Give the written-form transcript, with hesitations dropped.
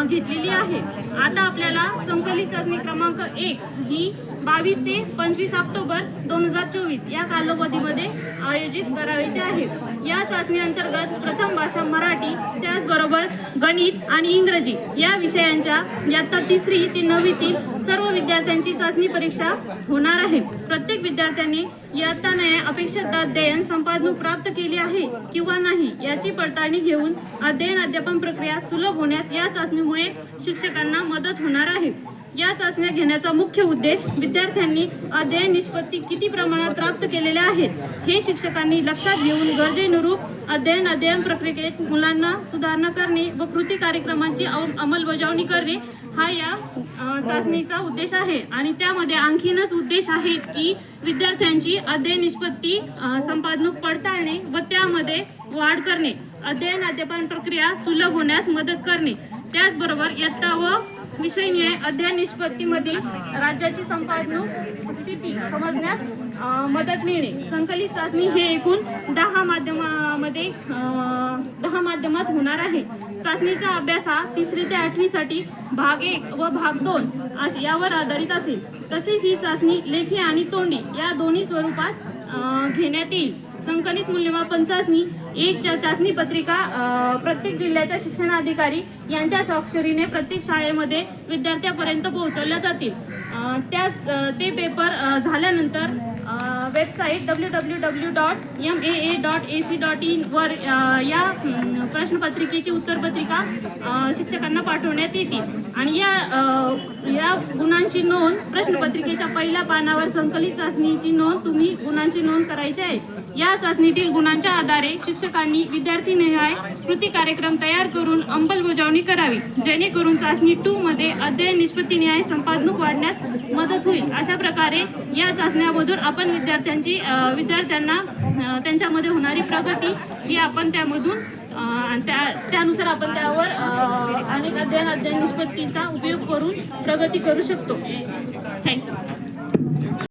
घेतलेली आहे। आता आपल्याला संकलित चाचणी क्रमांक 1 ही 22 ते 25 ऑक्टोबर 2024 या कालावधीमध्ये आयोजित करायची आहे। या चाचणी अंतर्गत प्रथम भाषा मराठी, त्याचबरोबर गणित आणि इंग्रजी या विषयांच्या इयत्ता 3री ते 9वीतील सर्व विद्यार्थ्यांची चाचणी परीक्षा होणार आहे। प्रत्येक विद्यार्थ्यांनी इयत्ता नया अपेक्षित अध्ययन संपादन प्राप्त केले आहे किंवा नाही याची पडताळणी घेऊन अध्ययन अध्यापन प्रक्रिया सुलभ होण्यास या चाचणीमुळे शिक्षकांना मदत होणार आहे। या चाचण्या घेण्याचा मुख्य उद्देश विद्यार्थ्यांनी अध्ययन निष्पत्ती किती प्रमाणात प्राप्त केलेल्या आहेत हे शिक्षकांनी लक्षात घेऊन गरजेनुरूप अध्ययन प्रक्रियेत मुलांना सुधारणा करणे व कृती कार्यक्रमांची अंमलबजावणी करणे हा या चाचणीचा उद्देश आहे। आणि त्यामध्ये आणखीनच उद्देश आहेत की विद्यार्थ्यांची अध्ययन निष्पत्ती संपादन पडताळणे व त्यामध्ये वाढ करणे, अध्ययन अध्यापन प्रक्रिया सुलभ होण्यास मदत करणे, त्याचबरोबर इयत्ता व विषयनिहाय अध्ययन निष्पत्तीमधील राज्याची संपादन स्थिती समजण्यास मदत मिळणे। संकलित चाचणी हे एकूण 10 माध्यमात होणार आहे। चाचणीचा अभ्यास हा 3री ते 8वी साठी भाग 1 व भाग 2 यावर आधारित असेल। तसेच ही चाचणी लेखी आणि तोंडी या दोन्ही स्वरूपात घेण्यात येईल। संकलित मूल्यमापन चाचणी 1 च्या चाचणी पत्रिका प्रत्येक जिल्ह्याच्या शिक्षणाधिकारी यांच्या स्वाक्षरीने प्रत्येक शाळेमध्ये विद्यार्थ्यांपर्यंत पोहोचवल्या जातील। ते पेपर झाल्यानंतर वेबसाईट www.maa.ac.in वर या प्रश्नपत्रिकेची उत्तरपत्रिका शिक्षकांना पाठवण्यात येतील। आणि या गुणांची नोंद प्रश्नपत्रिकेच्या पहिल्या पानावर संकलित चाचणीची नोंद तुम्ही गुणांची नोंद करायची आहे। या चाचणीतील गुणांच्या आधारे शिक्षकांनी विद्यार्थीनिहाय कृती कार्यक्रम तयार करून अंमलबजावणी करावी, जेणेकरून चाचणी 2 मध्ये अध्ययन निष्पत्तीनिहाय संपादन वाढण्यास मदत होईल। अशा प्रकारे या चाचण्यामधून आपण विद्यार्थ्यांना त्यांच्यामध्ये होणारी प्रगती ही आपण त्यामधून त्यानुसार आपण त्यावर अनेक अध्ययन निष्पत्तीचा उपयोग करून प्रगती करू शकतो। थँक्यू।